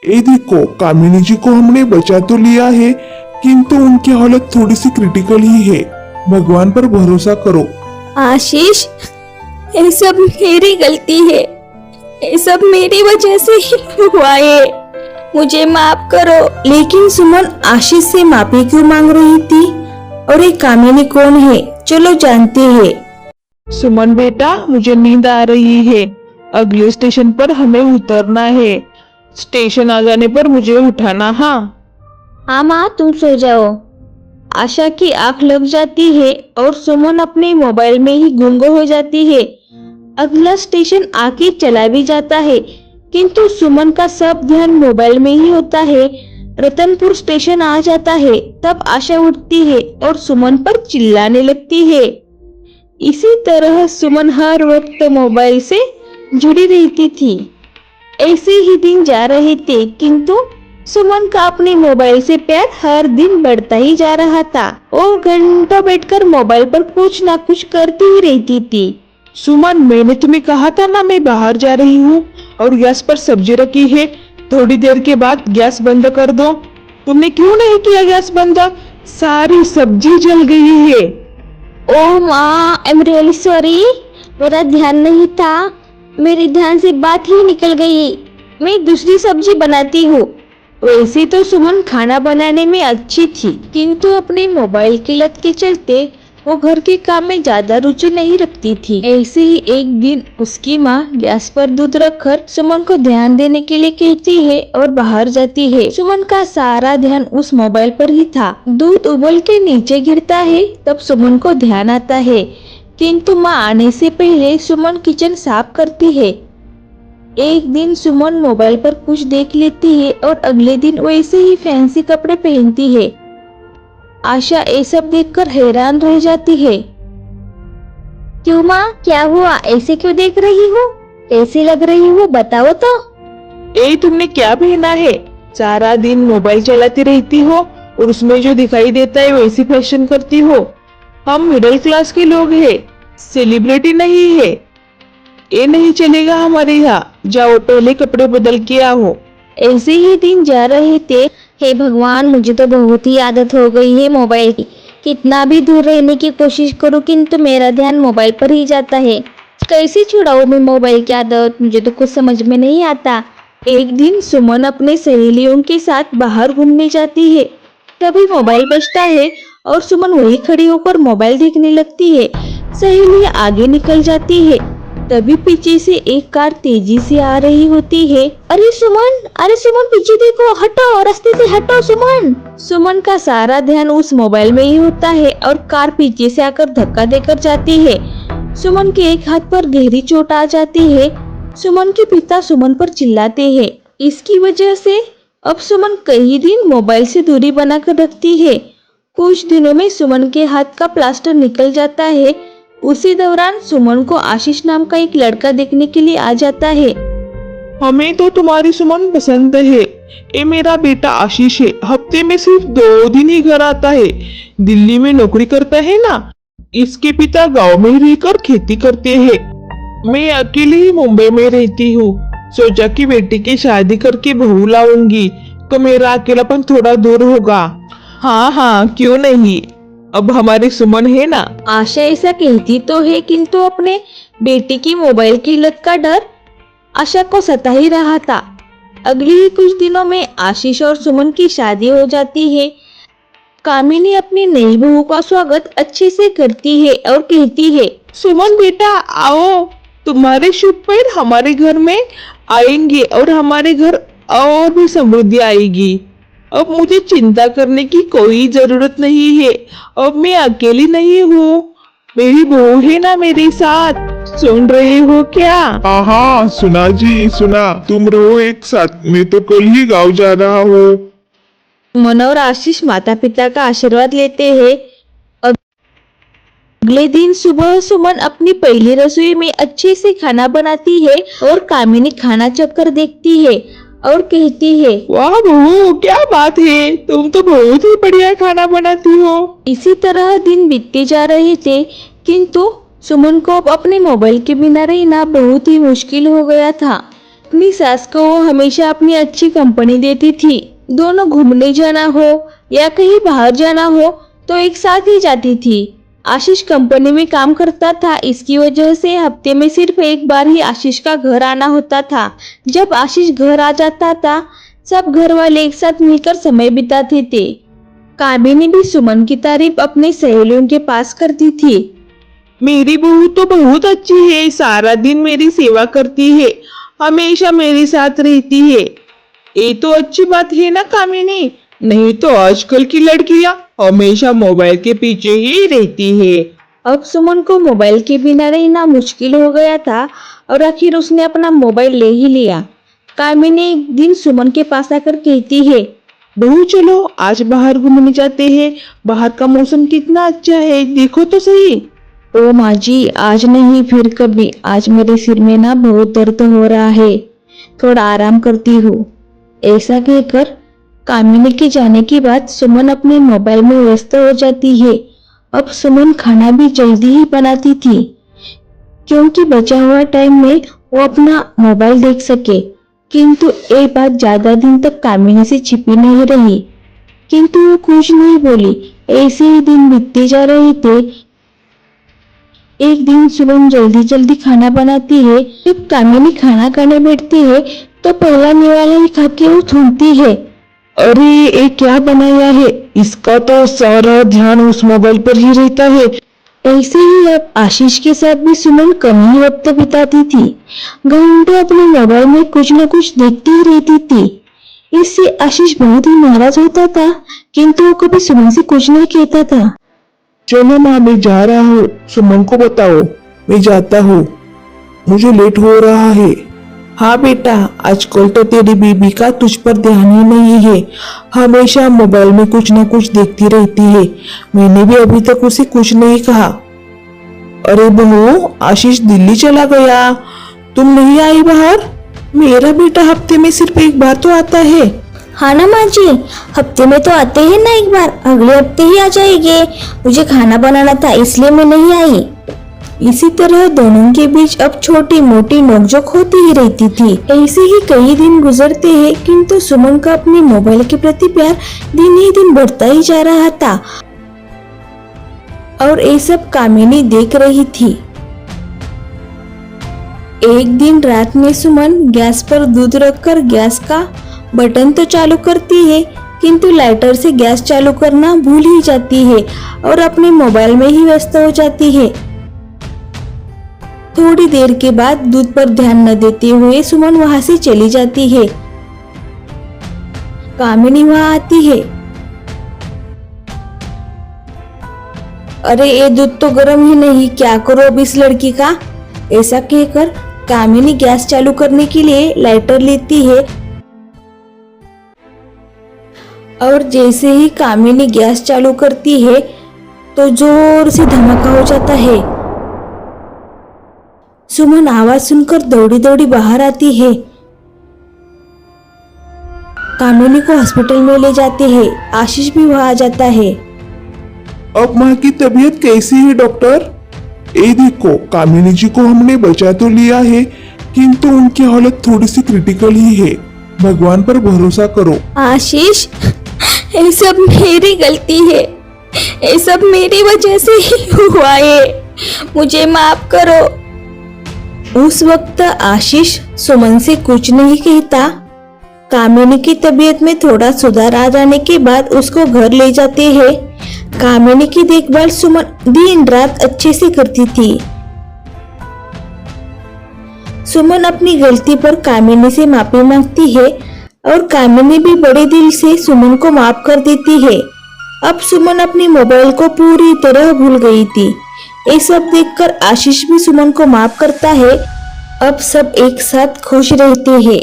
ये देखो, कामिनी जी को हमने बचा तो लिया है, किंतु उनकी हालत थोड़ी सी क्रिटिकल ही है। भगवान पर भरोसा करो। आशीष, ये सब मेरी गलती है। ये सब मेरी वजह से ही हुआ है। मुझे माफ करो। लेकिन सुमन आशीष से माफी क्यों मांग रही थी? और ये कामिनी कौन है? चलो जानते हैं। सुमन बेटा, मुझे नींद आ रही है। अगले स्टेशन पर हमें उतरना है। स्टेशन आ जाने पर मुझे उठाना। हाँ हाँ माँ, तुम सो जाओ। आशा की आंख लग जाती है और सुमन अपने मोबाइल में ही गुम हो जाती है। अगला स्टेशन आके चला भी जाता है, किंतु सुमन का सब ध्यान मोबाइल में ही होता है। रतनपुर स्टेशन आ जाता है, तब आशा उठती है और सुमन पर चिल्लाने लगती है। इसी तरह सुमन हर वक्त मोबाइल से जुड़ी रहती थी। ऐसे ही दिन जा रहे थे, किंतु सुमन का अपने मोबाइल से प्यार हर दिन बढ़ता ही जा रहा था। वो घंटों बैठकर मोबाइल पर कुछ ना कुछ करती ही रहती थी। सुमन, मैंने तुम्हें कहा था ना मैं बाहर जा रही हूँ और गैस पर सब्जी रखी है, थोड़ी देर के बाद गैस बंद कर दो। तुमने क्यों नहीं किया गैस बंद? सारी सब्जी जल गई है। ओह माँ, आई एम रियली सॉरी। मेरा ध्यान नहीं था। मेरे ध्यान से बात ही निकल गई। मैं दूसरी सब्जी बनाती हूँ। वैसे तो सुमन खाना बनाने में अच्छी थी, किंतु अपने मोबाइल की लत के चलते वो घर के काम में ज्यादा रुचि नहीं रखती थी। ऐसे ही एक दिन उसकी माँ गैस पर दूध रखकर सुमन को ध्यान देने के लिए कहती है और बाहर जाती है। सुमन का सारा ध्यान उस मोबाइल पर ही था। दूध उबल के नीचे गिरता है, तब सुमन को ध्यान आता है, किंतु माँ आने से पहले सुमन किचन साफ करती है। एक दिन सुमन मोबाइल पर कुछ देख लेती है और अगले दिन वैसे ही फैंसी कपड़े पहनती है। आशा ये सब देखकर हैरान रह जाती है। क्यों माँ, क्या हुआ? ऐसे क्यों देख रही हो? कैसी लग रही हो, बताओ तो। ए, तुमने क्या पहना है? सारा दिन मोबाइल चलाती रहती हो और उसमें जो दिखाई देता है वैसी फैशन करती हो। हम मिडिल क्लास के लोग हैं, सेलिब्रिटी नहीं है। ये नहीं चलेगा हमारे यहाँ। जाओ पहले कपड़े बदल के आओ। ऐसे ही दिन जा रहे थे। हे भगवान, मुझे तो बहुत ही आदत हो गई है मोबाइल की। कितना भी दूर रहने की कोशिश करूं, किंतु मेरा ध्यान मोबाइल पर ही जाता है। कैसे छुड़ाऊं मैं मोबाइल की आदत? मुझे तो कुछ समझ में नहीं आता। एक दिन सुमन अपने सहेलियों के साथ बाहर घूमने जाती है। तभी मोबाइल बजता है और सुमन वहीं खड़ी होकर मोबाइल देखने लगती है। सहेली आगे निकल जाती है, तभी पीछे से एक कार तेजी से आ रही होती है। अरे सुमन, पीछे देखो, हटो, रास्ते से हटो सुमन। सुमन का सारा ध्यान उस मोबाइल में ही होता है और कार पीछे से आकर धक्का देकर जाती है। सुमन के एक हाथ पर गहरी चोट आ जाती है। सुमन के पिता सुमन पर चिल्लाते हैं। इसकी वजह से अब सुमन कई दिन मोबाइल से दूरी बनाकर रखती है। कुछ दिनों में सुमन के हाथ का प्लास्टर निकल जाता है। उसी दौरान सुमन को आशीष नाम का एक लड़का देखने के लिए आ जाता है। हमें तो तुम्हारी सुमन पसंद है। ये मेरा बेटा आशीष है। हफ्ते में सिर्फ 2 दिन ही घर आता है। दिल्ली में नौकरी करता है ना। इसके पिता गांव में ही रहकर खेती करते हैं। मैं अकेली ही मुंबई में रहती हूँ। सोचा कि बेटी की शादी करके बहू लाऊंगी तो मेरा अकेलापन थोड़ा दूर होगा। हाँ, क्यों नहीं। अब हमारी सुमन है ना। आशा ऐसा कहती तो है, किंतु अपने बेटी की मोबाइल की लत का डर आशा को सता ही रहा था। अगले ही कुछ दिनों में आशीष और सुमन की शादी हो जाती है। कामिनी अपनी नई बहू का स्वागत अच्छे से करती है और कहती है, सुमन बेटा आओ, तुम्हारे शुभ पैर हमारे घर में आएंगे और हमारे घर और भी समृद्धि आएगी। अब मुझे चिंता करने की कोई जरूरत नहीं है। अब मैं अकेली नहीं हूँ, मेरी बहू है ना मेरे साथ। सुन रहे हो क्या? हाँ, सुना जी सुना। तुम रहो एक साथ, मैं तो कल ही गाँव जा रहा हूँ। मन और आशीष माता पिता का आशीर्वाद लेते हैं। अगले दिन सुबह सुमन अपनी पहली रसोई में अच्छे से खाना बनाती है और कामिनी खाना चखकर देखती है और कहती है, वाह बहू, क्या बात है, तुम तो बहुत ही बढ़िया खाना बनाती हो। इसी तरह दिन बीतते जा रहे थे, किंतु सुमन को अब अपने मोबाइल के बिना रहना बहुत ही मुश्किल हो गया था। अपनी सास को वो हमेशा अपनी अच्छी कंपनी देती थी। दोनों घूमने जाना हो या कहीं बाहर जाना हो तो एक साथ ही जाती थी। आशीष कंपनी में काम करता था, इसकी वजह से हफ्ते में सिर्फ एक बार ही आशीष का घर आना होता था। जब आशीष घर आ जाता था सब घर वाले एक साथ मिलकर समय बिताते थे। कामिनी भी सुमन की तारीफ अपनी सहेलियों के पास करती थी। मेरी बहू तो बहुत अच्छी है, सारा दिन मेरी सेवा करती है, हमेशा मेरे साथ रहती है। ये तो अच्छी बात है ना कामिनी, नहीं तो आजकल की लड़कियां हमेशा मोबाइल के पीछे ही रहती है। अब सुमन को मोबाइल के बिना रहना मुश्किल हो गया था और आखिर उसने अपना मोबाइल ले ही लिया। कामिनी एक दिन सुमन के पास आकर कहती है, बहू चलो आज बाहर घूमने जाते हैं, बाहर का मौसम कितना अच्छा है, देखो तो सही। ओ माँ जी, आज नहीं फिर कभी, आज मेरे सिर में ना बहुत दर्द हो रहा है, थोड़ा आराम करती हूँ। ऐसा कहकर कामिनी के जाने के बाद सुमन अपने मोबाइल में व्यस्त हो जाती है। अब सुमन खाना भी जल्दी ही बनाती थी क्योंकि बचा हुआ टाइम में वो अपना मोबाइल देख सके। किंतु ये बात ज्यादा दिन तक कामिनी से छिपी नहीं रही, किंतु वो कुछ नहीं बोली। ऐसे ही दिन बीतते जा रहे थे। एक दिन सुमन जल्दी जल्दी खाना बनाती है। जब कामिनी खाना खाने बैठती है तो पहला निवाला ही खा के वो थूकती है। अरे ये क्या बनाया है, इसका तो सारा ध्यान उस मोबाइल पर ही रहता है। ऐसे ही अब आशीष के साथ भी सुमन कम ही वक्त बिताती थी। घंटों अपने मोबाइल में कुछ न कुछ देखती ही रहती थी। इससे आशीष बहुत ही नाराज होता था, किंतु वो कभी सुमन से कुछ नहीं कहता था। चलो माँ मैं जा रहा हूँ, सुमन को बताओ मैं जाता हूँ, मुझे लेट हो रहा है। हाँ बेटा, आजकल तो तेरी बीबी का तुझ पर ध्यान ही नहीं है, हमेशा मोबाइल में कुछ न कुछ देखती रहती है। मैंने भी अभी तक उसे कुछ नहीं कहा। अरे बहू, आशीष दिल्ली चला गया, तुम नहीं आई बाहर? मेरा बेटा हफ्ते में सिर्फ एक बार तो आता है। हाँ ना माँ जी, हफ्ते में तो आते हैं ना एक बार, अगले हफ्ते ही आ जाएंगे। मुझे खाना बनाना था इसलिए मैं नहीं आई। इसी तरह दोनों के बीच अब छोटी मोटी नोकझोंक होती ही रहती थी। ऐसे ही कई दिन गुजरते हैं, किंतु सुमन का अपने मोबाइल के प्रति प्यार दिन ही दिन बढ़ता ही जा रहा था और ये सब कामिनी देख रही थी। एक दिन रात में सुमन गैस पर दूध रखकर गैस का बटन तो चालू करती है, किंतु लाइटर से गैस चालू करना भूल ही जाती है और अपने मोबाइल में ही व्यस्त हो जाती है। थोड़ी देर के बाद दूध पर ध्यान न देते हुए सुमन वहां से चली जाती है। कामिनी वहां आती है। अरे ये दूध तो गर्म ही नहीं, क्या करो अब इस लड़की का? ऐसा कहकर कामिनी गैस चालू करने के लिए लाइटर लेती है और जैसे ही कामिनी गैस चालू करती है तो जोर से धमाका हो जाता है। सुमन आवाज सुनकर दौड़ी दौड़ी बाहर आती है। कामिनी को हॉस्पिटल में ले जाते हैं। आशीष भी वहां आ जाता है। अब माँ की तबीयत कैसी है डॉक्टर? ये देखो, कामिनी जी को हमने बचा तो लिया है, किंतु उनकी हालत थोड़ी सी क्रिटिकल ही है। भगवान पर भरोसा करो। आशीष, ये सब मेरी गलती है, ये सब मेरी वजह से ही हुआ है, मुझे माफ करो। उस वक्त आशीष सुमन से कुछ नहीं कहता। कामिनी की तबीयत में थोड़ा सुधार आ जाने के बाद उसको घर ले जाते हैं। कामिनी की देखभाल सुमन दिन रात अच्छे से करती थी। सुमन अपनी गलती पर कामिनी से माफी मांगती है और कामिनी भी बड़े दिल से सुमन को माफ कर देती है। अब सुमन अपनी मोबाइल को पूरी तरह भूल गई थी। ये सब देखकर आशीष भी सुमन को माफ करता है। अब सब एक साथ खुश रहते हैं।